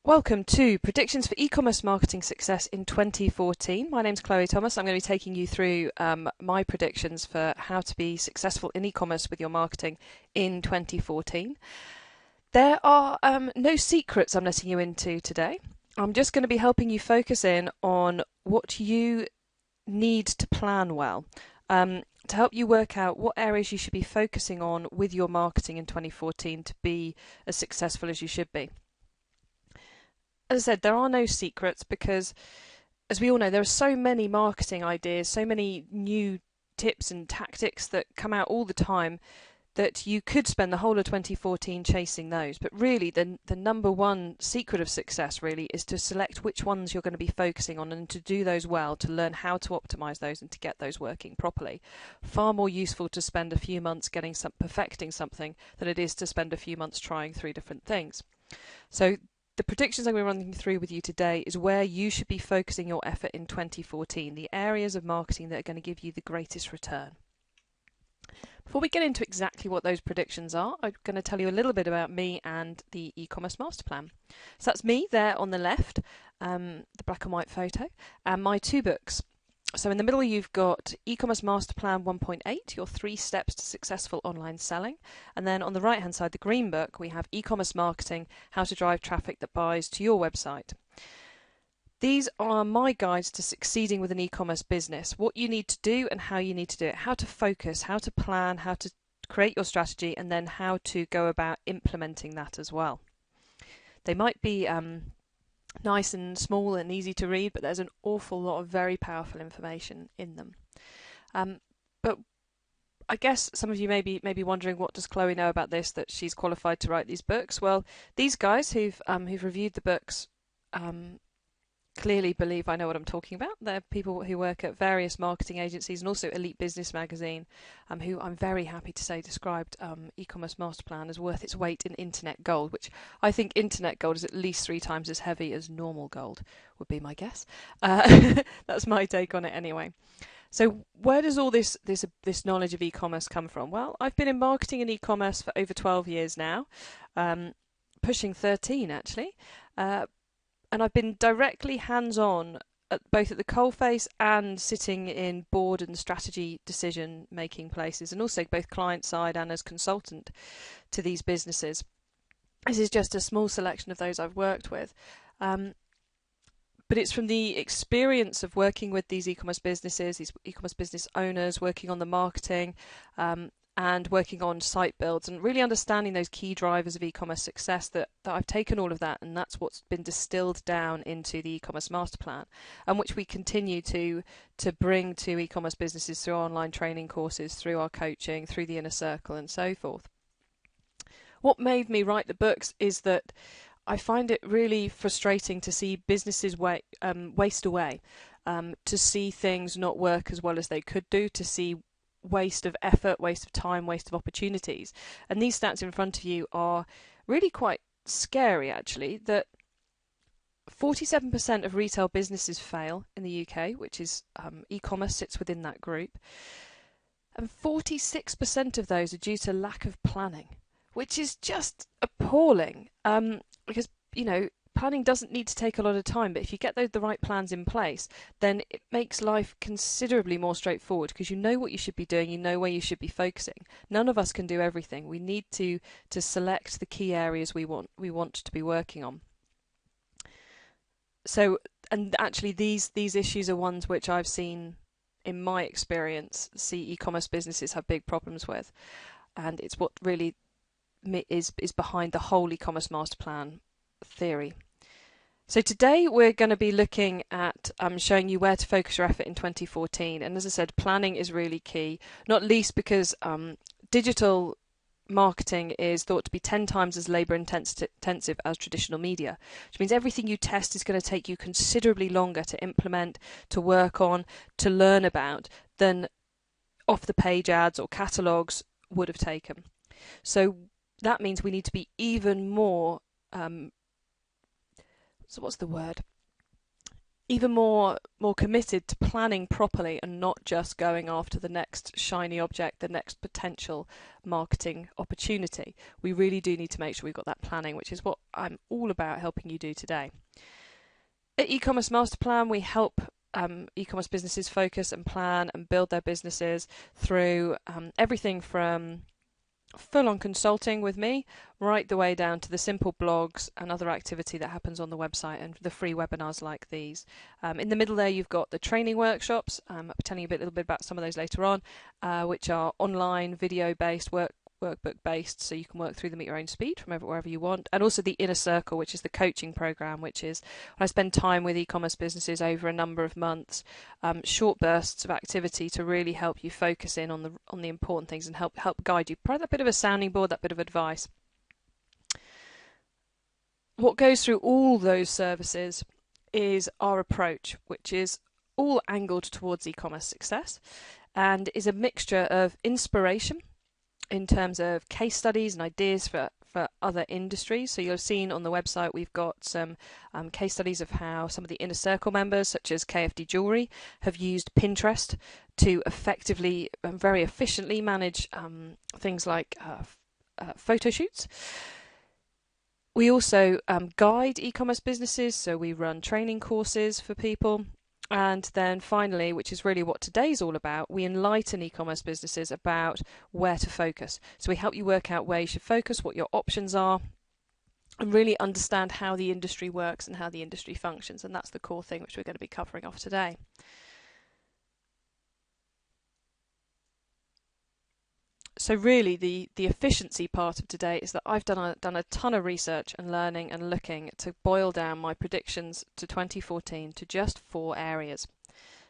Welcome to Predictions for E-commerce Marketing Success in 2014. My name's Chloë Thomas. I'm going to be taking you through my predictions for how to be successful in e-commerce with your marketing in 2014. There are no secrets I'm letting you into today. I'm just going to be helping you focus in on what you need to plan well, to help you work out what areas you should be focusing on with your marketing in 2014 to be as successful as you should be. As I said, there are no secrets because, as we all know, there are so many marketing ideas, so many new tips and tactics that come out all the time that you could spend the whole of 2014 chasing those. But really, the number one secret of success really is to select which ones you're going to be focusing on and to do those well, to learn how to optimize those and to get those working properly. Far more useful to spend a few months perfecting something than it is to spend a few months trying 3 different things. So the predictions I'm going to be running through with you today is where you should be focusing your effort in 2014, the areas of marketing that are going to give you the greatest return. Before we get into exactly what those predictions are, I'm going to tell you a little bit about me and the e-commerce master plan. So that's me there on the left, the black and white photo, and my 2 books. So in the middle you've got eCommerce Master Plan 1.8, your 3 steps to successful online selling. And then on the right hand side, the green book, we have e-commerce marketing, how to drive traffic that buys to your website. These are my guides to succeeding with an e-commerce business, what you need to do and how you need to do it, how to focus, how to plan, how to create your strategy, and then how to go about implementing that as well. They might be nice and small and easy to read, but there's an awful lot of very powerful information in them. But I guess some of you may be wondering, what does Chloë know about this that she's qualified to write these books? Well, these guys who've reviewed the books clearly believe I know what I'm talking about. They're people who work at various marketing agencies and also Elite Business Magazine, who I'm very happy to say described e-commerce master plan as worth its weight in internet gold, which I think internet gold is at least 3 times as heavy as normal gold, would be my guess. That's my take on it anyway. So where does all this knowledge of e-commerce come from? Well, I've been in marketing and e-commerce for over 12 years now, pushing 13 actually. And I've been directly hands-on both at the coalface and sitting in board and strategy decision-making places, and also both client-side and as consultant to these businesses. This is just a small selection of those I've worked with. But it's from the experience of working with these e-commerce businesses, these e-commerce business owners, working on the marketing, and working on site builds and really understanding those key drivers of e-commerce success that I've taken all of that, and that's what's been distilled down into the e-commerce master plan, and which we continue to bring to e-commerce businesses through our online training courses, through our coaching, through the inner circle and so forth. What made me write the books is that I find it really frustrating to see businesses waste away, to see things not work as well as they could do, to see waste of effort, waste of time, waste of opportunities. And these stats in front of you are really quite scary actually, that 47% of retail businesses fail in the UK, which is e-commerce sits within that group, and 46% of those are due to lack of planning, which is just appalling, because planning doesn't need to take a lot of time, but if you get the right plans in place, then it makes life considerably more straightforward because you know what you should be doing, you know where you should be focusing. None of us can do everything. We need to select the key areas we want to be working on. So, and actually these issues are ones which I've seen in my experience see e-commerce businesses have big problems with, and it's what really is behind the whole e-commerce master plan theory. So today we're going to be looking at showing you where to focus your effort in 2014, and as I said, planning is really key, not least because digital marketing is thought to be 10 times as labour intensive as traditional media, which means everything you test is going to take you considerably longer to implement, to work on, to learn about than off the page ads or catalogues would have taken. So that means we need to be even more even more committed to planning properly and not just going after the next shiny object, the next potential marketing opportunity. We really do need to make sure we've got that planning, which is what I'm all about helping you do today. At eCommerce Master Plan, we help e-commerce businesses focus and plan and build their businesses through everything from full-on consulting with me right the way down to the simple blogs and other activity that happens on the website and the free webinars like these. In the middle there you've got the training workshops. I'll be telling you a little bit about some of those later on, which are online, video-based, workbook based, so you can work through them at your own speed from wherever you want. And also the Inner Circle, which is the coaching program, which is when I spend time with e-commerce businesses over a number of months, short bursts of activity to really help you focus in on the important things and help guide you, provide that bit of a sounding board, that bit of advice. What goes through all those services is our approach, which is all angled towards e-commerce success and is a mixture of inspiration in terms of case studies and ideas for other industries. So you'll have seen on the website we've got some case studies of how some of the Inner Circle members, such as KFD Jewelry, have used Pinterest to effectively and very efficiently manage things like photo shoots. We also guide e-commerce businesses, so we run training courses for people. And then finally, which is really what today's all about, we enlighten e-commerce businesses about where to focus. So we help you work out where you should focus, what your options are, and really understand how the industry works and how the industry functions. And that's the core thing which we're going to be covering off today. So really the efficiency part of today is that I've done a ton of research and learning and looking to boil down my predictions to 2014 to just 4 areas.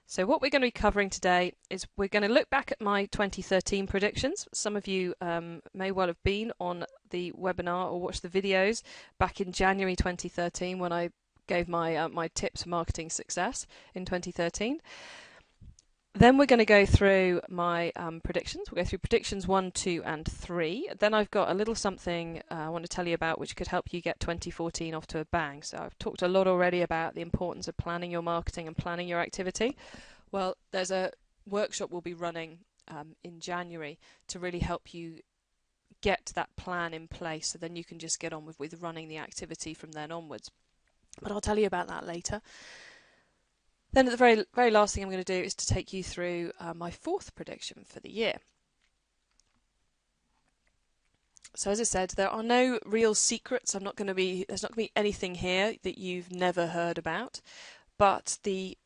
So what we're going to be covering today is we're going to look back at my 2013 predictions. Some of you may well have been on the webinar or watched the videos back in January 2013 when I gave my my tips for marketing success in 2013. Then we're going to go through my predictions. We'll go through predictions 1, 2 and 3. Then I've got a little something I want to tell you about which could help you get 2014 off to a bang. So I've talked a lot already about the importance of planning your marketing and planning your activity. Well, there's a workshop we'll be running in January to really help you get that plan in place, so then you can just get on with running the activity from then onwards. But I'll tell you about that later. Then at the very last thing I'm going to do is to take you through my 4th prediction for the year. So as I said, there are no real secrets. There's not going to be anything here that you've never heard about. But the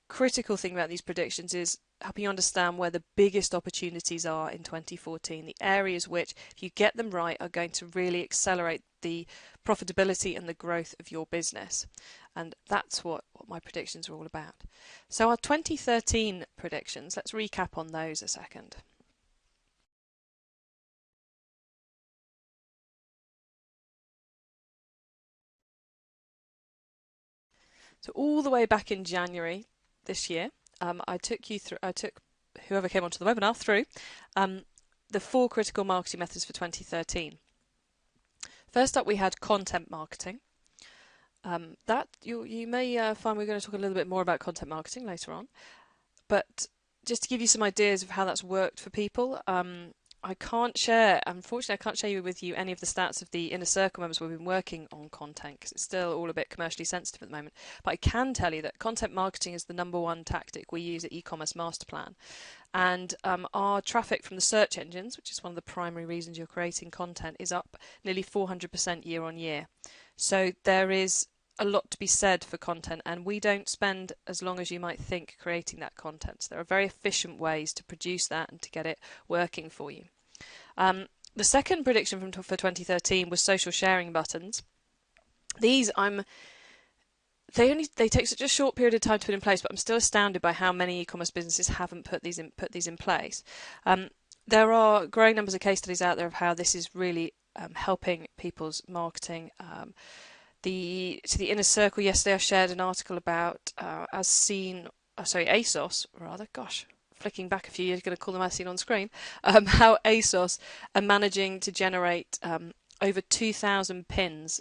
critical thing about these predictions is helping you understand where the biggest opportunities are in 2014, the areas which, if you get them right, are going to really accelerate the profitability and the growth of your business. And that's what my predictions are all about. So our 2013 predictions, let's recap on those a second. So all the way back in January this year, I took whoever came onto the webinar through the 4 critical marketing methods for 2013. First up, we had content marketing. That you may find we're going to talk a little bit more about content marketing later on, but just to give you some ideas of how that's worked for people, unfortunately I can't share with you any of the stats of the Inner Circle members who have been working on content because it's still all a bit commercially sensitive at the moment, but I can tell you that content marketing is the #1 tactic we use at eCommerce Master Plan. And our traffic from the search engines, which is one of the primary reasons you're creating content, is up nearly 400% year on year. So there is a lot to be said for content, and we don't spend as long as you might think creating that content. So there are very efficient ways to produce that and to get it working for you. The second prediction for 2013 was social sharing buttons. These they take such a short period of time to put in place, but I'm still astounded by how many e-commerce businesses haven't put these in place. There are growing numbers of case studies out there of how this is really helping people's marketing. To the Inner Circle yesterday, I shared an article about ASOS rather. Gosh, flicking back a few years, going to call them as seen on screen. How ASOS are managing to generate over 2,000 pins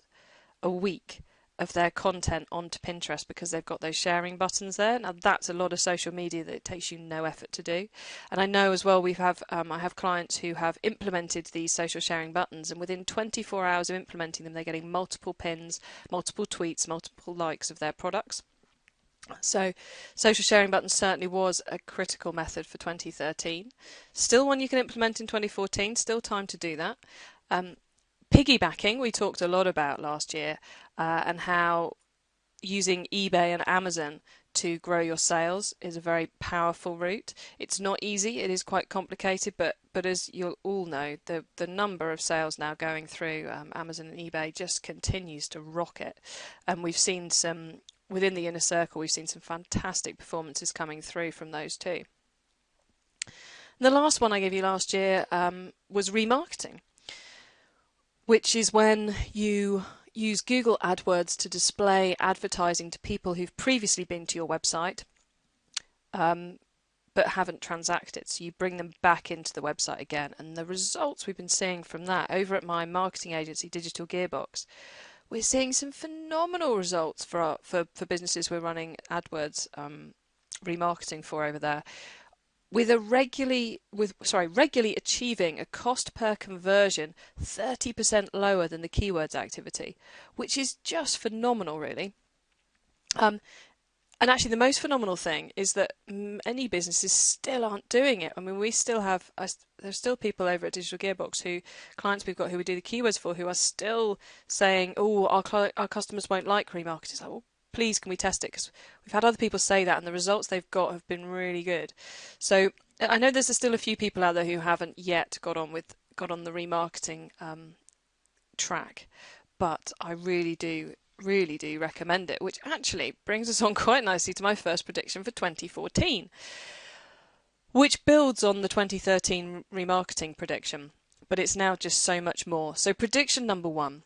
a week of their content onto Pinterest because they've got those sharing buttons there. Now that's a lot of social media that it takes you no effort to do. And I know as well I have clients who have implemented these social sharing buttons, and within 24 hours of implementing them, they're getting multiple pins, multiple tweets, multiple likes of their products. So social sharing buttons certainly was a critical method for 2013. Still one you can implement in 2014, still time to do that. Piggybacking, we talked a lot about last year, and how using eBay and Amazon to grow your sales is a very powerful route. It's not easy, it is quite complicated, but as you'll all know, the number of sales now going through Amazon and eBay just continues to rocket. And we've seen some, within the inner circle, we've seen some fantastic performances coming through from those two. And the last one I gave you last year was remarketing, which is when you use Google Adwords to display advertising to people who've previously been to your website but haven't transacted. So you bring them back into the website again. And the results we've been seeing from that over at my marketing agency, Digital Gearbox, we're seeing some phenomenal results for businesses we're running AdWords remarketing for over there, with regularly achieving a cost per conversion 30% lower than the keywords activity, which is just phenomenal, really. And actually, the most phenomenal thing is that many businesses still aren't doing it. I mean, we still have there's still people over at Digital Gearbox, clients we've got who we do the keywords for, who are still saying, "Oh, our customers won't like remarketing." It's like, well, please, can we test it? Because we've had other people say that, and the results they've got have been really good. So I know there's still a few people out there who haven't yet got on the remarketing track, but I really do recommend it, which actually brings us on quite nicely to my first prediction for 2014, which builds on the 2013 remarketing prediction, but it's now just so much more. So prediction number 1.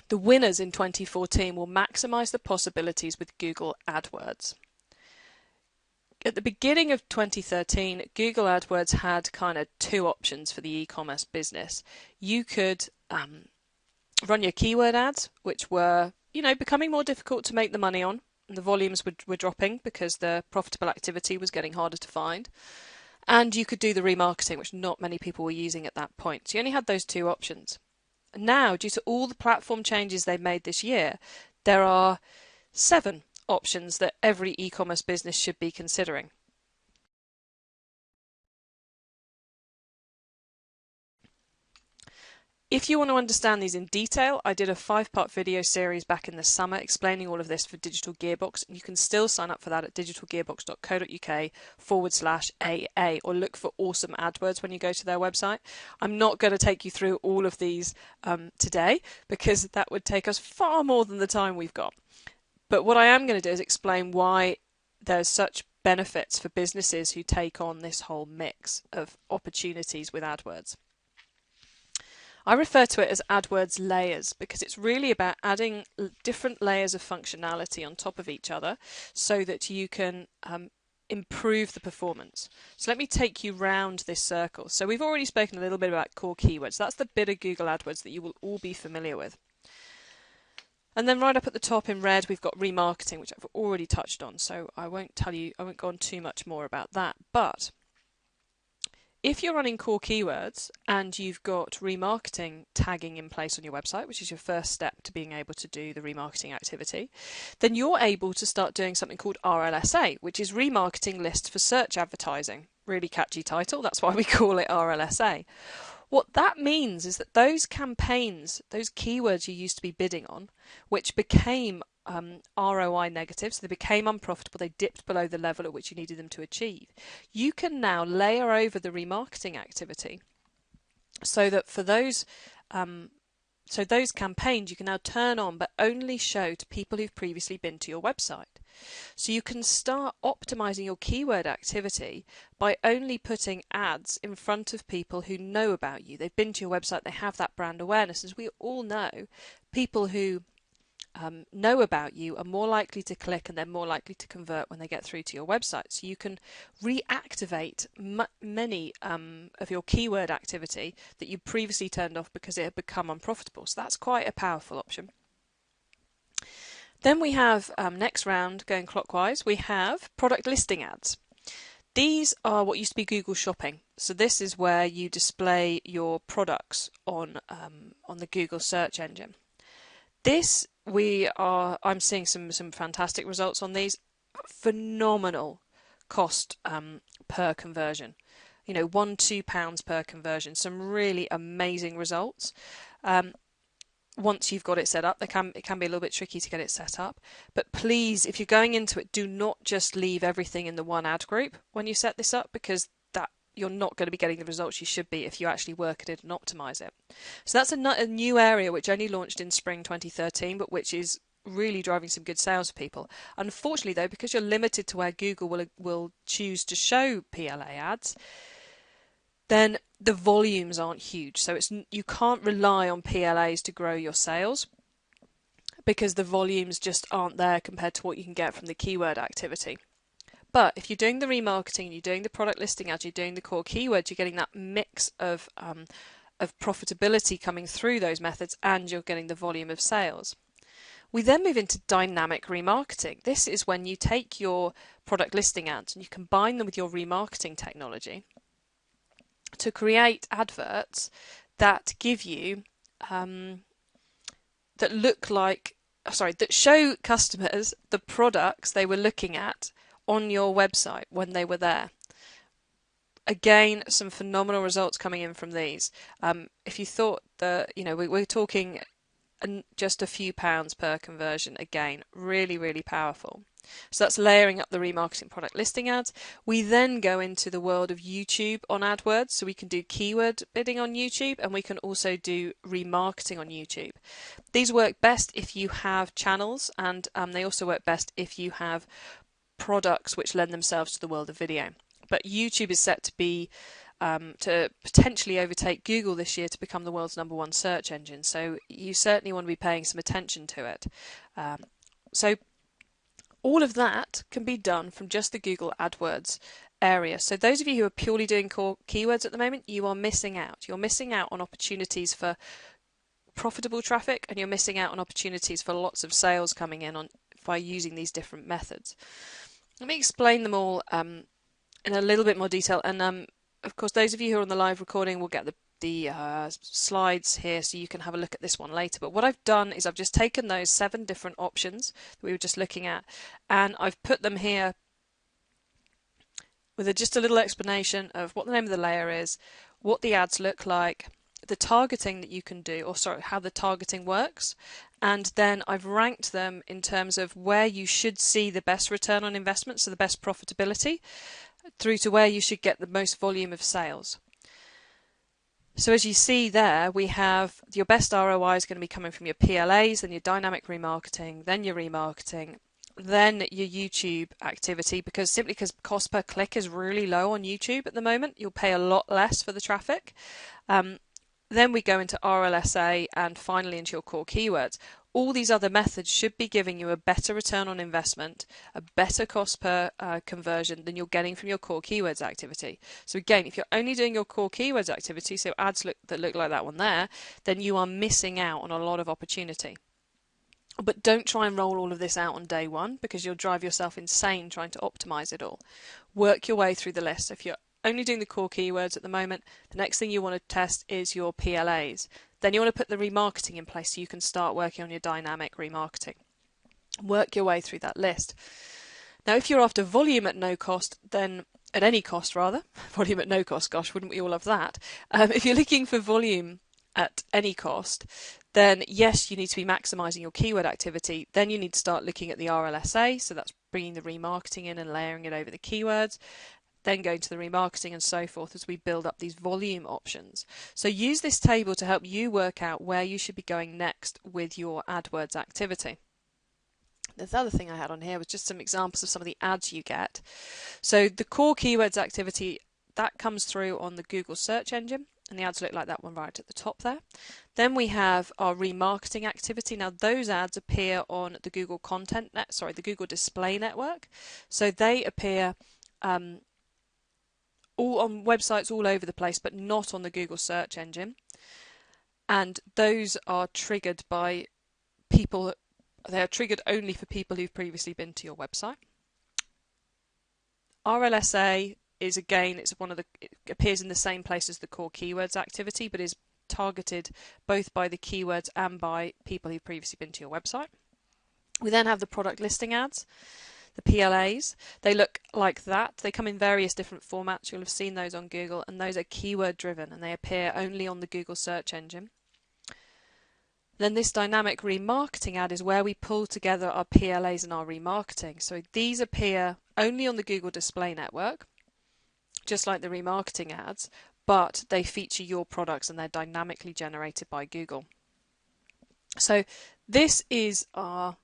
The winners in 2014 will maximize the possibilities with Google AdWords. At the beginning of 2013, Google AdWords had kind of two options for the e-commerce business. You could run your keyword ads, which were, becoming more difficult to make the money on. And the volumes were dropping because the profitable activity was getting harder to find. And you could do the remarketing, which not many people were using at that point. So you only had those two options. Now, due to all the platform changes they've made this year, there are 7 options that every e-commerce business should be considering. If you want to understand these in detail, I did a 5-part video series back in the summer explaining all of this for Digital Gearbox, and you can still sign up for that at digitalgearbox.co.uk/AA, or look for Awesome AdWords when you go to their website. I'm not going to take you through all of these today, because that would take us far more than the time we've got. But what I am going to do is explain why there's such benefits for businesses who take on this whole mix of opportunities with AdWords. I refer to it as AdWords layers because it's really about adding different layers of functionality on top of each other so that you can improve the performance. So let me take you round this circle. So we've already spoken a little bit about core keywords. That's the bit of Google AdWords that you will all be familiar with. And then right up at the top in red, we've got remarketing, which I've already touched on. So I won't go on too much more about that. But if you're running core keywords and you've got remarketing tagging in place on your website, which is your first step to being able to do the remarketing activity, then you're able to start doing something called RLSA, which is remarketing lists for search advertising. Really catchy title, that's why we call it RLSA. What that means is that those campaigns, those keywords you used to be bidding on, which became ROI negative, so they became unprofitable, they dipped below the level at which you needed them to achieve, you can now layer over the remarketing activity so that for those campaigns you can now turn on but only show to people who've previously been to your website. So you can start optimizing your keyword activity by only putting ads in front of people who know about you. They've been to your website, they have that brand awareness. As we all know, people who know about you are more likely to click and they're more likely to convert when they get through to your website. So you can reactivate many of your keyword activity that you previously turned off because it had become unprofitable. So that's quite a powerful option. Then we have, next round, going clockwise, we have product listing ads. These are what used to be Google Shopping. So this is where you display your products on the Google search engine. I'm seeing some fantastic results on these. Phenomenal cost per conversion. You know, £1-2 per conversion. Some really amazing results. Once you've got it set up, it can be a little bit tricky to get it set up. But please, if you're going into it, do not just leave everything in the one ad group when you set this up, because you're not going to be getting the results you should be if you actually work at it and optimize it. So that's a new area which only launched in spring 2013, but which is really driving some good sales for people. Unfortunately, though, because you're limited to where Google will choose to show PLA ads, then the volumes aren't huge. So you can't rely on PLAs to grow your sales, because the volumes just aren't there compared to what you can get from the keyword activity. But if you're doing the remarketing, you're doing the product listing ads, you're doing the core keywords, you're getting that mix of profitability coming through those methods, and you're getting the volume of sales. We then move into dynamic remarketing. This is when you take your product listing ads and you combine them with your remarketing technology to create adverts that give you that show customers the products they were looking at on your website when they were there. Again, some phenomenal results coming in from these. If you thought that, we're talking just a few pounds per conversion, again, really, really powerful. So that's layering up the remarketing product listing ads. We then go into the world of YouTube on AdWords. So we can do keyword bidding on YouTube, and we can also do remarketing on YouTube. These work best if you have channels, and they also work best if you have products which lend themselves to the world of video. But YouTube is set to be to potentially overtake Google this year to become the world's #1 search engine. So you certainly want to be paying some attention to it. So all of that can be done from just the Google AdWords area. So those of you who are purely doing core keywords at the moment, you are missing out. You're missing out on opportunities for profitable traffic, and you're missing out on opportunities for lots of sales coming in by using these different methods. Let me explain them all in a little bit more detail, and of course those of you who are on the live recording will get the slides here, so you can have a look at this one later. But what I've done is I've just taken those 7 different options that we were just looking at, and I've put them here with just a little explanation of what the name of the layer is, what the ads look like, the targeting that you can do, or sorry, how the targeting works, and then I've ranked them in terms of where you should see the best return on investment, so the best profitability, through to where you should get the most volume of sales. So as you see there, we have your best ROI is going to be coming from your PLAs, then your dynamic remarketing, then your remarketing, then your YouTube activity, because cost per click is really low on YouTube at the moment. You'll pay a lot less for the traffic. Then we go into RLSA, and finally into your core keywords. All these other methods should be giving you a better return on investment, a better cost per conversion than you're getting from your core keywords activity. So again, if you're only doing your core keywords activity, so ads that look like that one there, then you are missing out on a lot of opportunity. But don't try and roll all of this out on day one, because you'll drive yourself insane trying to optimize it all. Work your way through the list. If you're only doing the core keywords at the moment, the next thing you want to test is your PLAs. Then you want to put the remarketing in place so you can start working on your dynamic remarketing. Work your way through that list. Now, if you're after volume at no cost, then at any cost rather, volume at no cost, gosh, wouldn't we all love that? If you're looking for volume at any cost, then yes, you need to be maximizing your keyword activity. Then you need to start looking at the RLSA, so that's bringing the remarketing in and layering it over the keywords. Then going to the remarketing and so forth as we build up these volume options. So use this table to help you work out where you should be going next with your AdWords activity. The other thing I had on here was just some examples of some of the ads you get. So the core keywords activity, that comes through on the Google search engine, and the ads look like that one right at the top there. Then we have our remarketing activity. Now those ads appear on the Google the Google Display Network. So they appear all on websites all over the place, but not on the Google search engine. And those are triggered by people They are triggered only for people who've previously been to your website. RLSA is, again, it appears in the same place as the core keywords activity, but is targeted both by the keywords and by people who've previously been to your website. We then have the product listing ads, the PLAs. They look like that. They come in various different formats. You'll have seen those on Google, and those are keyword driven, and they appear only on the Google search engine. Then this dynamic remarketing ad is where we pull together our PLAs and our remarketing. So these appear only on the Google Display Network, just like the remarketing ads, but they feature your products and they're dynamically generated by Google. So this is our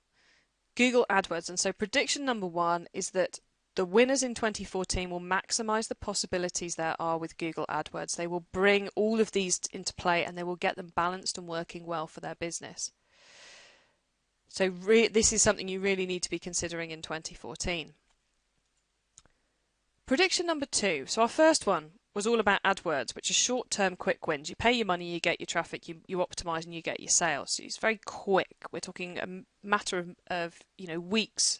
Google AdWords. And so prediction number 1 is that the winners in 2014 will maximize the possibilities there are with Google AdWords. They will bring all of these into play and they will get them balanced and working well for their business. So this is something you really need to be considering in 2014. Prediction number 2. So our first one was all about AdWords, which is short-term quick wins. You pay your money, you get your traffic, you optimize and you get your sales. So it's very quick. We're talking a matter of weeks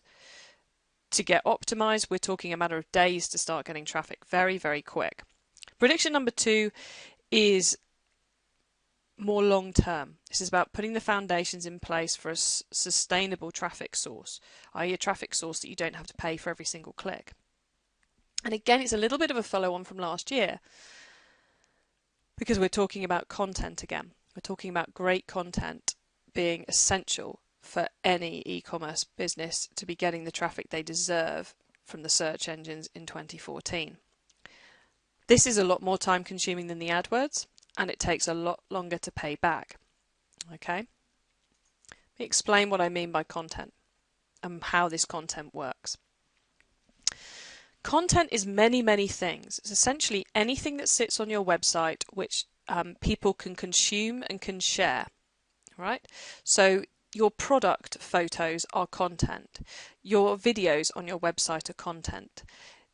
to get optimized. We're talking a matter of days to start getting traffic. Very, very quick. Prediction number 2 is more long-term. This is about putting the foundations in place for a sustainable traffic source, i.e. a traffic source that you don't have to pay for every single click. And again, it's a little bit of a follow-on from last year because we're talking about content again. We're talking about great content being essential for any e-commerce business to be getting the traffic they deserve from the search engines in 2014. This is a lot more time consuming than the AdWords, and it takes a lot longer to pay back. Okay? Let me explain what I mean by content and how this content works. Content is many, many things. It's essentially anything that sits on your website which people can consume and can share. Right? So your product photos are content. Your videos on your website are content.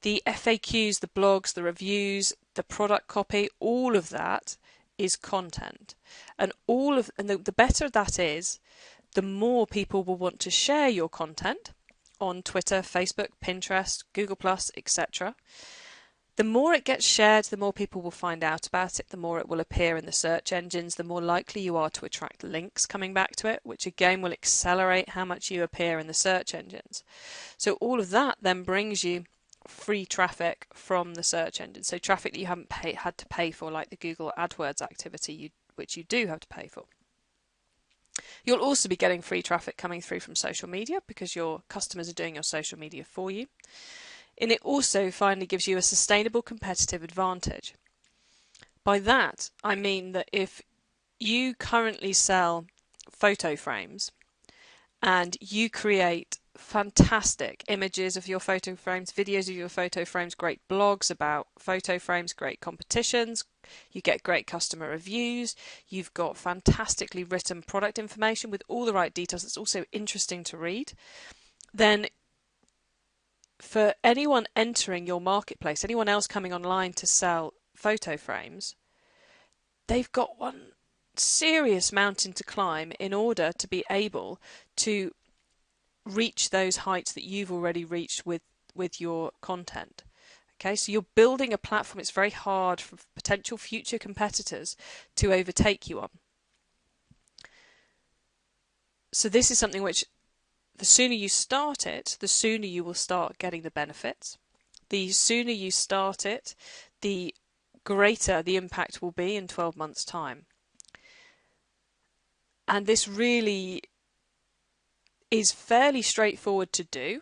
The FAQs, the blogs, the reviews, the product copy, all of that is content. And the better that is, the more people will want to share your content on Twitter, Facebook, Pinterest, Google+, etc. The more it gets shared, the more people will find out about it, the more it will appear in the search engines, the more likely you are to attract links coming back to it, which again will accelerate how much you appear in the search engines. So all of that then brings you free traffic from the search engine. So traffic that you haven't had to pay for, like the Google AdWords activity, which you do have to pay for. You'll also be getting free traffic coming through from social media because your customers are doing your social media for you. And it also finally gives you a sustainable competitive advantage. By that, I mean that if you currently sell photo frames and you create fantastic images of your photo frames, videos of your photo frames, great blogs about photo frames, great competitions, you get great customer reviews, you've got fantastically written product information with all the right details, it's also interesting to read, then for anyone entering your marketplace, anyone else coming online to sell photo frames, they've got one serious mountain to climb in order to be able to reach those heights that you've already reached with your content. Okay, so you're building a platform. It's very hard for potential future competitors to overtake you on. So this is something which the sooner you start it, the sooner you will start getting the benefits. The sooner you start it, the greater the impact will be in 12 months' time. And this really is fairly straightforward to do.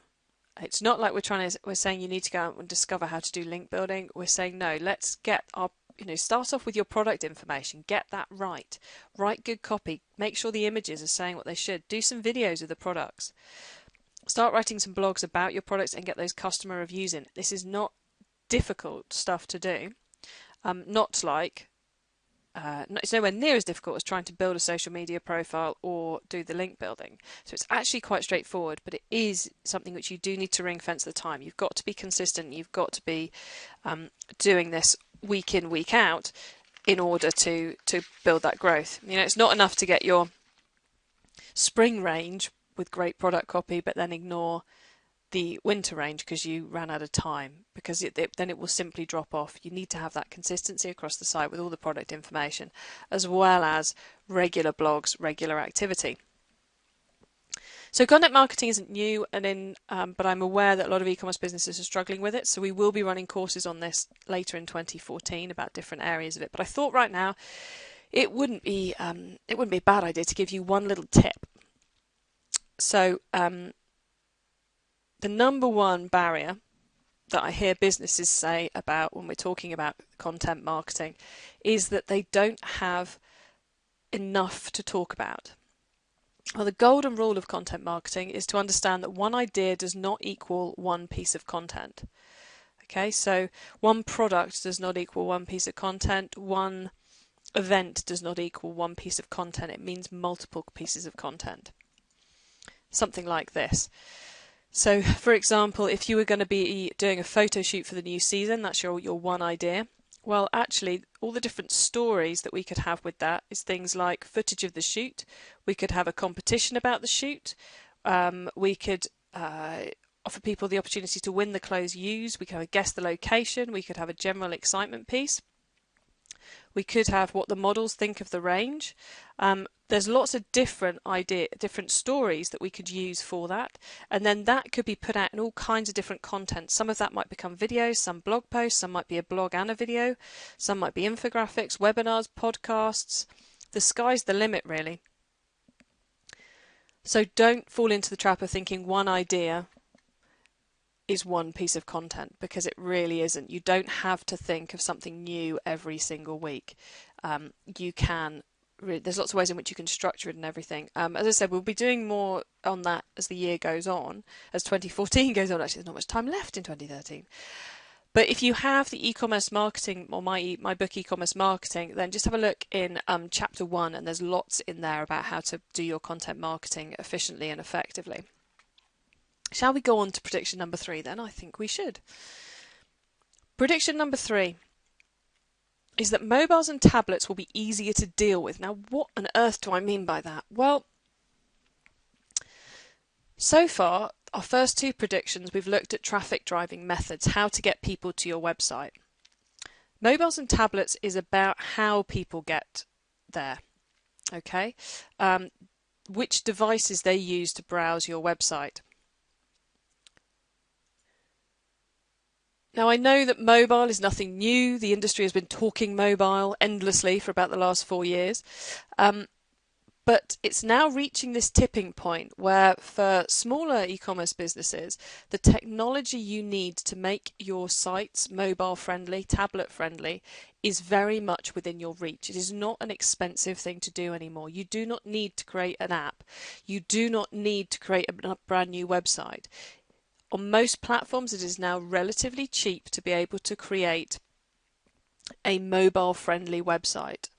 It's not like we're saying you need to go out and discover how to do link building. We're saying no, let's get our, start off with your product information, get that right, write good copy, make sure the images are saying what they should, do some videos of the products, start writing some blogs about your products and get those customer reviews in. This is not difficult stuff to do. It's nowhere near as difficult as trying to build a social media profile or do the link building. So it's actually quite straightforward, but it is something which you do need to ring fence the time. You've got to be consistent. You've got to be doing this week in, week out in order to build that growth. It's not enough to get your spring range with great product copy, but then ignore the winter range because you ran out of time, because then it will simply drop off. You need to have that consistency across the site with all the product information, as well as regular blogs, regular activity. So content marketing isn't new, but I'm aware that a lot of e-commerce businesses are struggling with it. So we will be running courses on this later in 2014 about different areas of it. But I thought right now it wouldn't be a bad idea to give you one little tip. So the number one barrier that I hear businesses say about when we're talking about content marketing is that they don't have enough to talk about. Well, the golden rule of content marketing is to understand that one idea does not equal one piece of content. Okay, so one product does not equal one piece of content, one event does not equal one piece of content. It means multiple pieces of content. Something like this. So, for example, if you were going to be doing a photo shoot for the new season, that's your one idea. Well, actually, all the different stories that we could have with that is things like footage of the shoot. We could have a competition about the shoot. We could offer people the opportunity to win the clothes used. We could have a guess the location. We could have a general excitement piece. We could have what the models think of the range. There's lots of different stories that we could use for that, and then that could be put out in all kinds of different content. Some of that might become videos, some blog posts, some might be a blog and a video, some might be infographics, webinars, podcasts. The sky's the limit, really. So don't fall into the trap of thinking one idea is one piece of content, because it really isn't. You don't have to think of something new every single week. You can. There's lots of ways in which you can structure it and everything. As I said, we'll be doing more on that as the year goes on, as 2014 goes on. Actually, there's not much time left in 2013. But if you have the e-commerce marketing, or my book e-commerce marketing, then just have a look in chapter 1, and there's lots in there about how to do your content marketing efficiently and effectively. Shall we go on to prediction number 3 then? I think we should. Prediction number 3 is that mobiles and tablets will be easier to deal with. Now, what on earth do I mean by that? Well, so far, our first 2 predictions, we've looked at traffic driving methods, how to get people to your website. Mobiles and tablets is about how people get there, okay? Which devices they use to browse your website. Now, I know that mobile is nothing new. The industry has been talking mobile endlessly for about the last 4 years. But it's now reaching this tipping point where, for smaller e-commerce businesses, the technology you need to make your sites mobile friendly, tablet friendly, is very much within your reach. It is not an expensive thing to do anymore. You do not need to create an app. You do not need to create a brand new website. On most platforms, it is now relatively cheap to be able to create a mobile-friendly website.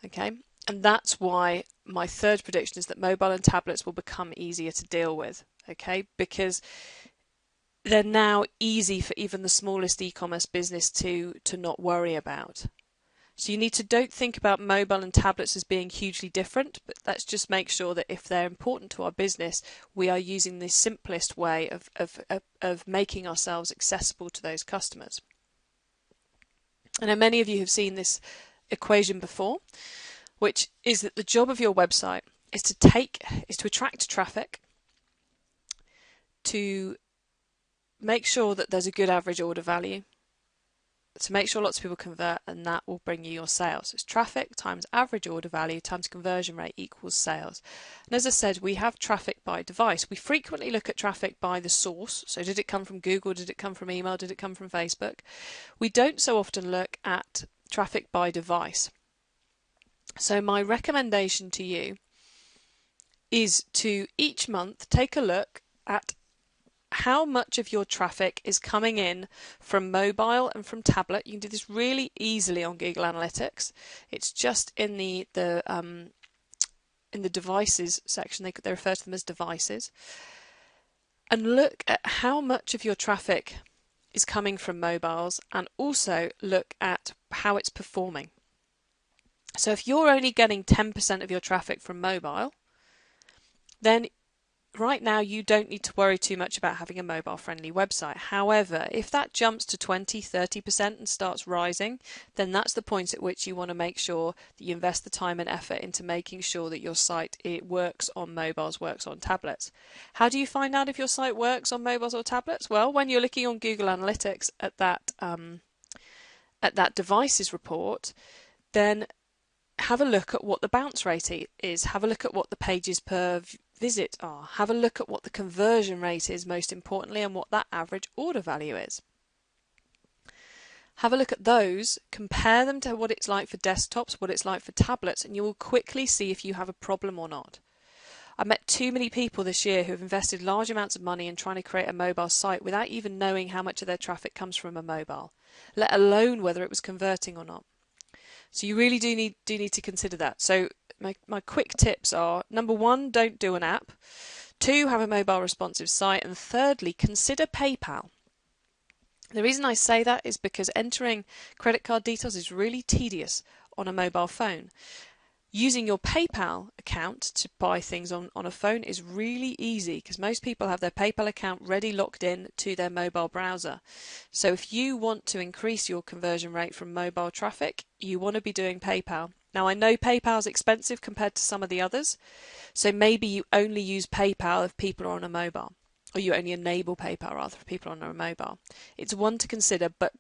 Okay, and that's why my third prediction is that mobile and tablets will become easier to deal with. Okay, because they're now easy for even the smallest e-commerce business to not worry about. So don't think about mobile and tablets as being hugely different, but let's just make sure that if they're important to our business, we are using the simplest way of making ourselves accessible to those customers. I know many of you have seen this equation before, which is that the job of your website is to attract traffic, to make sure that there's a good average order value, to make sure lots of people convert, and that will bring you your sales. So it's traffic times average order value times conversion rate equals sales. And as I said, we have traffic by device. We frequently look at traffic by the source. So did it come from Google? Did it come from email? Did it come from Facebook? We don't so often look at traffic by device. So my recommendation to you is to each month take a look at how much of your traffic is coming in from mobile and from tablet. You can do this really easily on Google Analytics. It's just in the devices section. They refer to them as devices. And look at how much of your traffic is coming from mobiles, and also look at how it's performing. So if you're only getting 10% of your traffic from mobile, then right now you don't need to worry too much about having a mobile friendly website. However, if that jumps to 20-30% and starts rising, then that's the point at which you want to make sure that you invest the time and effort into making sure that your site works on mobiles, works on tablets. How do you find out if your site works on mobiles or tablets? Well, when you're looking on Google Analytics at that devices report, then have a look at what the bounce rate is, have a look at what the pages per visit are, have a look at what the conversion rate is most importantly, and what that average order value is. Have a look at those, compare them to what it's like for desktops, what it's like for tablets, and you will quickly see if you have a problem or not. I met too many people this year who have invested large amounts of money in trying to create a mobile site without even knowing how much of their traffic comes from a mobile, let alone whether it was converting or not. So you really do need to consider that. So my quick tips are: number one, don't do an app. 2, have a mobile responsive site. And thirdly, consider PayPal. The reason I say that is because entering credit card details is really tedious on a mobile phone. Using your PayPal account to buy things on a phone is really easy because most people have their PayPal account ready locked in to their mobile browser. So if you want to increase your conversion rate from mobile traffic, you want to be doing PayPal. Now I know PayPal is expensive compared to some of the others, so maybe you only use PayPal if people are on a mobile, or you only enable PayPal rather if people are on a mobile. It's one to consider, but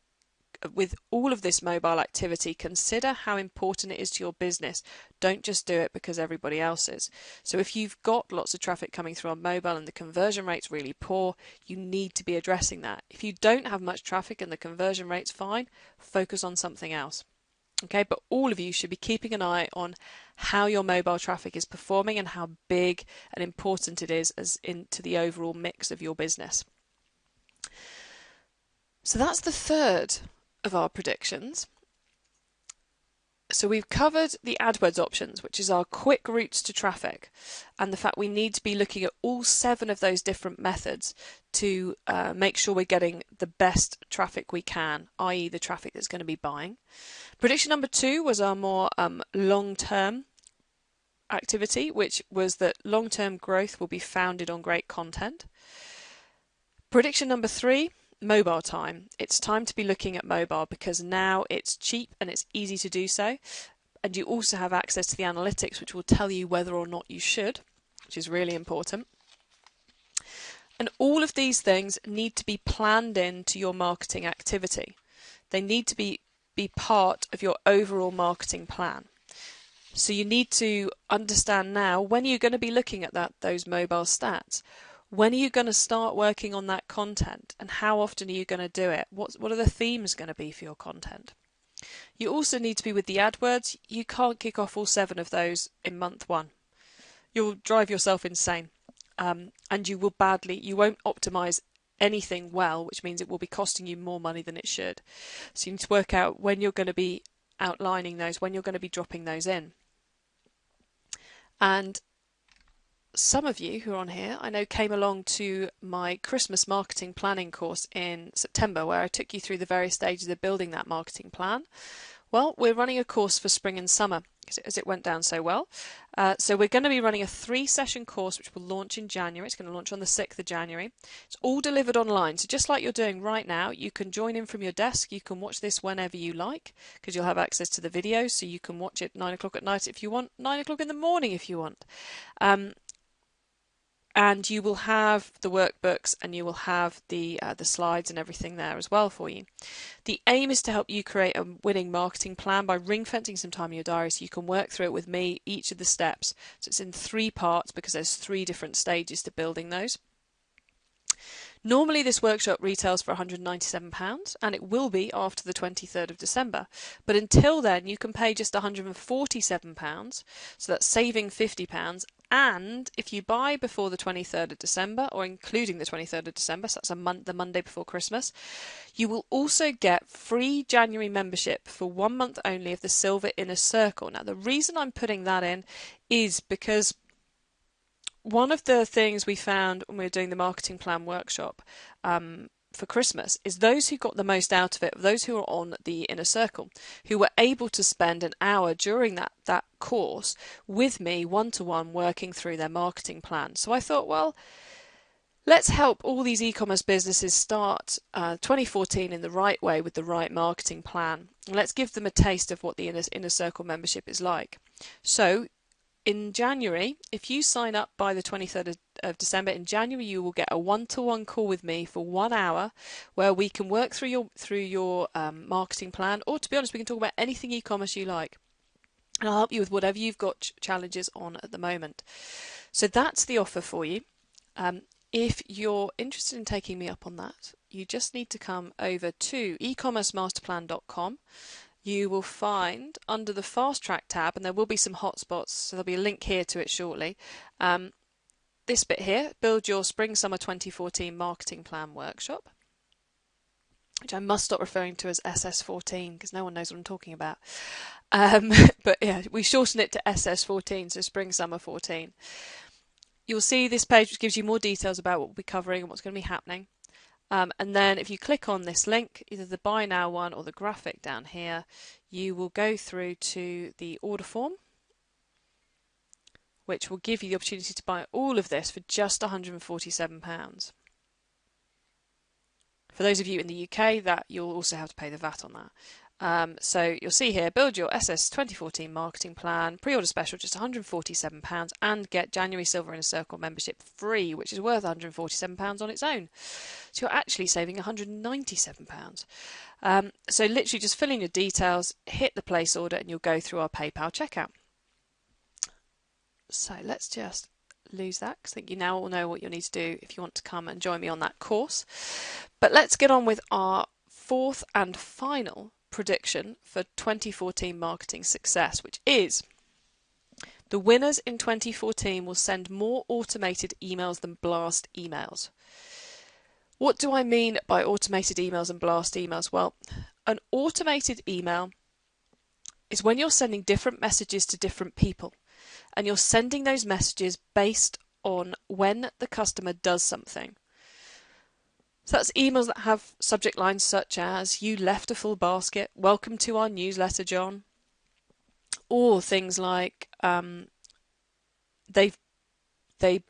with all of this mobile activity, consider how important it is to your business. Don't just do it because everybody else is. So if you've got lots of traffic coming through on mobile and the conversion rate's really poor, you need to be addressing that. If you don't have much traffic and the conversion rate's fine, focus on something else. Okay, but all of you should be keeping an eye on how your mobile traffic is performing and how big and important it is as into the overall mix of your business. So that's the third of our predictions. So we've covered the Adwords options, which is our quick routes to traffic, and the fact we need to be looking at all 7 of those different methods to make sure we're getting the best traffic we can, i.e. the traffic that's going to be buying. Prediction number 2 was our more long-term activity, which was that long-term growth will be founded on great content. Prediction number 3, mobile time. It's time to be looking at mobile because now it's cheap and it's easy to do so, and you also have access to the analytics which will tell you whether or not you should, which is really important. And all of these things need to be planned into your marketing activity. They need to be part of your overall marketing plan. So you need to understand now when you're going to be looking at those mobile stats. When are you going to start working on that content, and how often are you going to do it? What are the themes going to be for your content? You also need to be with the AdWords. You can't kick off all 7 of those in month 1. You'll drive yourself insane, and you won't optimize anything well, which means it will be costing you more money than it should. So you need to work out when you're going to be outlining those, when you're going to be dropping those in. And some of you who are on here, I know, came along to my Christmas marketing planning course in September, where I took you through the various stages of building that marketing plan. Well, we're running a course for spring and summer as it went down so well. So we're going to be running a 3-session course which will launch in January. It's going to launch on the 6th of January. It's all delivered online. So just like you're doing right now, you can join in from your desk. You can watch this whenever you like because you'll have access to the video. So you can watch it 9 o'clock at night if you want, 9 o'clock in the morning if you want. And you will have the workbooks and you will have the slides and everything there as well for you. The aim is to help you create a winning marketing plan by ring-fencing some time in your diary so you can work through it with me, each of the steps. So it's in 3 parts because there's 3 different stages to building those. Normally this workshop retails for £197 and it will be after the 23rd of December, but until then you can pay just £147, so that's saving £50, and if you buy before the 23rd of December, or including the 23rd of December, so that's the Monday before Christmas, you will also get free January membership for 1 month only of the Silver Inner Circle. Now the reason I'm putting that in is because one of the things we found when we were doing the marketing plan workshop for Christmas is those who got the most out of it, those who are on the inner circle, who were able to spend an hour during that course with me one-to-one working through their marketing plan. So I thought, well, let's help all these e-commerce businesses start 2014 in the right way with the right marketing plan. And let's give them a taste of what the inner circle membership is like. So in January, if you sign up by the 23rd of December, in January you will get a one-to-one call with me for 1 hour where we can work through your marketing plan, or to be honest, we can talk about anything e-commerce you like. And I'll help you with whatever you've got challenges on at the moment. So that's the offer for you. If you're interested in taking me up on that, you just need to come over to ecommercemasterplan.com. You will find under the Fast Track tab, and there will be some hotspots, so there'll be a link here to it shortly. This bit here, Build Your Spring-Summer 2014 Marketing Plan Workshop, which I must stop referring to as SS14 because no one knows what I'm talking about. But yeah, we shorten it to SS14, so Spring-Summer 14. You'll see this page which gives you more details about what we'll be covering and what's going to be happening. And then if you click on this link, either the Buy Now one or the graphic down here, you will go through to the order form, which will give you the opportunity to buy all of this for just £147. For those of you in the UK, that you'll also have to pay the VAT on that. So you'll see here, build your SS 2014 marketing plan, pre-order special just £147, and get January Silver Inner Circle membership free, which is worth £147 on its own. So you're actually saving £197. So literally just fill in your details, hit the place order, and you'll go through our PayPal checkout. So let's just lose that, because I think you now all know what you'll need to do if you want to come and join me on that course. But let's get on with our fourth and final prediction for 2014 marketing success, which is the winners in 2014 will send more automated emails than blast emails. What do I mean by automated emails and blast emails? Well, an automated email is when you're sending different messages to different people, and you're sending those messages based on when the customer does something. So that's emails that have subject lines such as, "You left a full basket, welcome to our newsletter, John." Or things like, they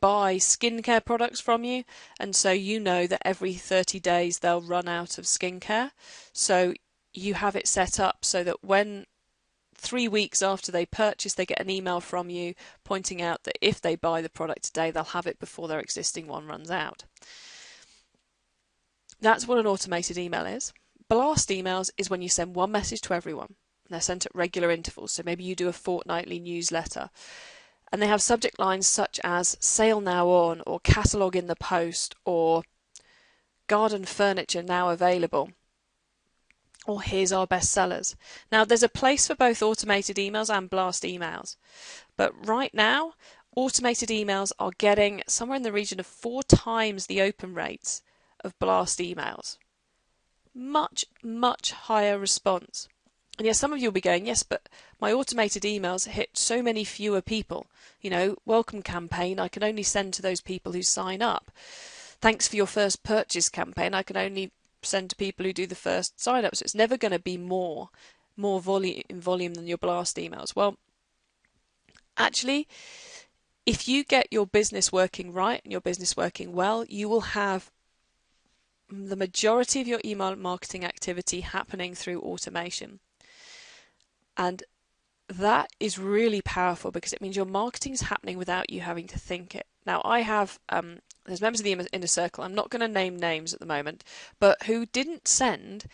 buy skincare products from you, and so you know that every 30 days they'll run out of skincare. So you have it set up so that when 3 weeks after they purchase, they get an email from you pointing out that if they buy the product today, they'll have it before their existing one runs out. That's what an automated email is. Blast emails is when you send one message to everyone. They're sent at regular intervals. So maybe you do a fortnightly newsletter, and they have subject lines such as "Sale now on," or "Catalogue in the post," or "Garden furniture now available," or "Here's our best sellers." Now, there's a place for both automated emails and blast emails, but right now automated emails are getting somewhere in the region of 4 times the open rates of blast emails. Much, much higher response. And yes, some of you will be going, "Yes, but my automated emails hit so many fewer people. You know, welcome campaign, I can only send to those people who sign up. Thanks for your first purchase campaign, I can only send to people who do the first sign up." So it's never going to be more volume than your blast emails. Well, actually, if you get your business working right and your business working well, you will have the majority of your email marketing activity happening through automation. And that is really powerful because it means your marketing is happening without you having to think it. Now, I have there's members of the Inner Circle, I'm not going to name names at the moment, but who didn't send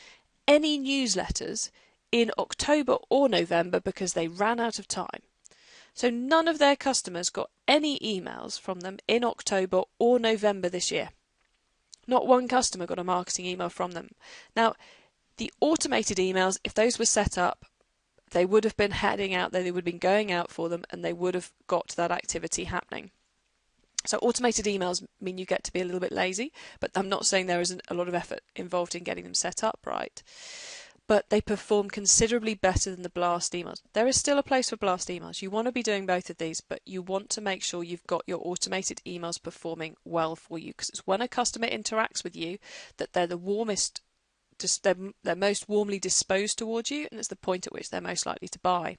any newsletters in October or November because they ran out of time. So none of their customers got any emails from them in October or November this year. Not one customer got a marketing email from them. Now, the automated emails, if those were set up, they would have been heading out there, they would have been going out for them, and they would have got that activity happening. So automated emails mean you get to be a little bit lazy, but I'm not saying there isn't a lot of effort involved in getting them set up right. but they perform considerably better than the blast emails. There is still a place for blast emails. You want to be doing both of these, but you want to make sure you've got your automated emails performing well for you, because it's when a customer interacts with you that they're the warmest, they're most warmly disposed towards you, and it's the point at which they're most likely to buy.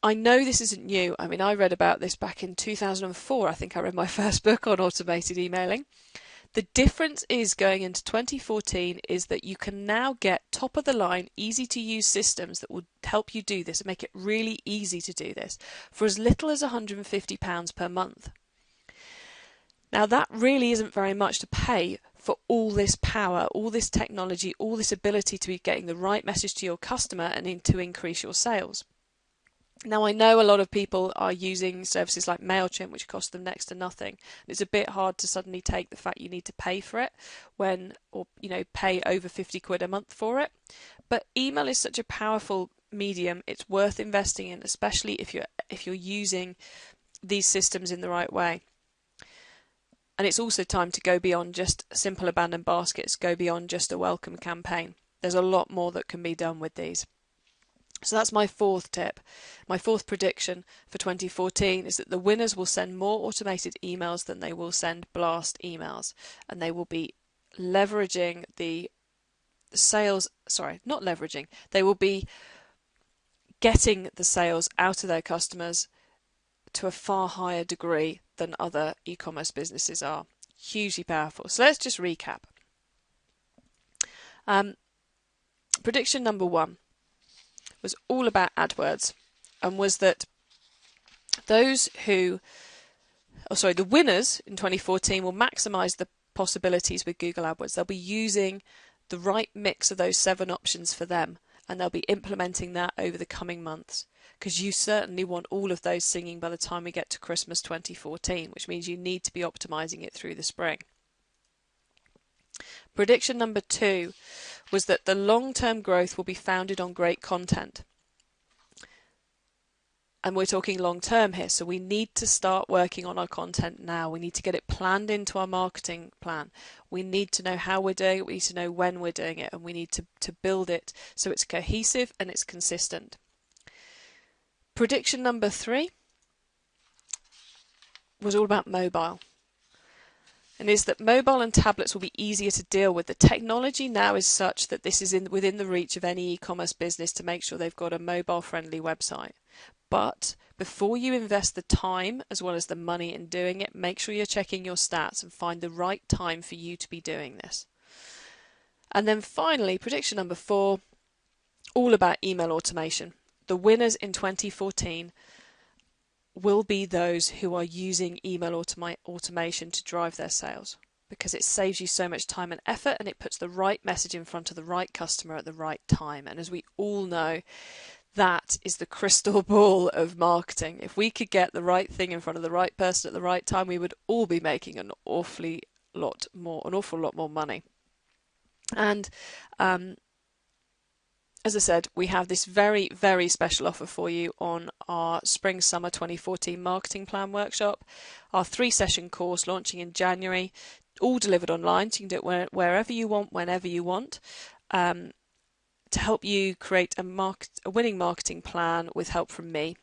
I know this isn't new. I mean, I read about this back in 2004. I think I read my first book on automated emailing. The difference is going into 2014 is that you can now get top of the line, easy to use systems that will help you do this and make it really easy to do this for as little as £150 per month. Now that really isn't very much to pay for all this power, all this technology, all this ability to be getting the right message to your customer and to increase your sales. Now I know a lot of people are using services like MailChimp, which cost them next to nothing. It's a bit hard to suddenly take the fact you need to pay for it pay over 50 quid a month for it. But email is such a powerful medium, it's worth investing in, especially if you're using these systems in the right way. And it's also time to go beyond just simple abandoned baskets, go beyond just a welcome campaign. There's a lot more that can be done with these. So that's my fourth tip. My fourth prediction for 2014 is that the winners will send more automated emails than they will send blast emails, and they will be leveraging the sales, they will be getting the sales out of their customers to a far higher degree than other e-commerce businesses are. Hugely powerful. So let's just recap. Prediction number one was all about AdWords, and was that the winners in 2014 will maximize the possibilities with Google AdWords. They'll be using the right mix of those 7 options for them, and they'll be implementing that over the coming months, because you certainly want all of those singing by the time we get to Christmas 2014, which means you need to be optimizing it through the spring. Prediction number 2 was that the long-term growth will be founded on great content. And we're talking long-term here, so we need to start working on our content now. We need to get it planned into our marketing plan. We need to know how we're doing it, we need to know when we're doing it, and we need to build it so it's cohesive and it's consistent. Prediction number 3 was all about mobile. And is that mobile and tablets will be easier to deal with. The technology now is such that this is within the reach of any e-commerce business to make sure they've got a mobile-friendly website. But before you invest the time as well as the money in doing it, make sure you're checking your stats and find the right time for you to be doing this. And then finally, prediction number 4, all about email automation. The winners in 2014 will be those who are using email automation to drive their sales, because it saves you so much time and effort, and it puts the right message in front of the right customer at the right time. And as we all know, that is the crystal ball of marketing. If we could get the right thing in front of the right person at the right time, we would all be making an awful lot more money. And as I said, we have this very, very special offer for you on our Spring-Summer 2014 Marketing Plan Workshop, our 3-session course launching in January, all delivered online, so you can do it wherever you want, whenever you want, to help you create a winning marketing plan with help from me.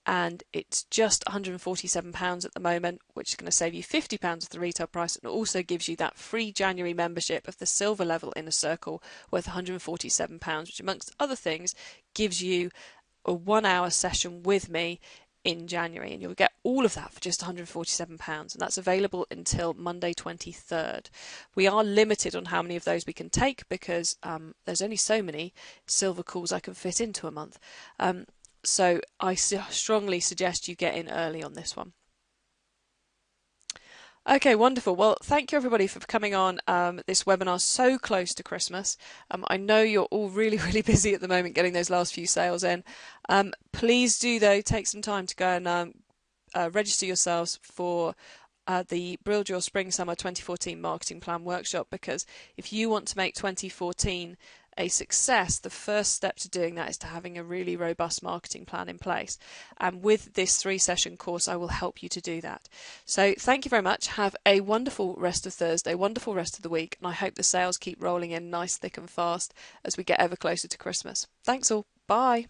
And it's just £147 at the moment, which is going to save you £50 of the retail price, and also gives you that free January membership of the silver level Inner Circle worth £147, which amongst other things gives you a 1-hour session with me in January, and you'll get all of that for just £147, and that's available until Monday 23rd. We are limited on how many of those we can take, because there's only so many silver calls I can fit into a month. So I strongly suggest you get in early on this one. Okay, wonderful. Well, thank you everybody for coming on this webinar so close to Christmas. I know you're all really, really busy at the moment getting those last few sales in. Please do, though, take some time to go and register yourselves for the Build Your Spring Summer 2014 Marketing Plan Workshop, because if you want to make 2014 a success, the first step to doing that is to having a really robust marketing plan in place. And with this 3-session course, I will help you to do that. So thank you very much. Have a wonderful rest of Thursday, wonderful rest of the week, and I hope the sales keep rolling in nice, thick and fast as we get ever closer to Christmas. Thanks all. Bye.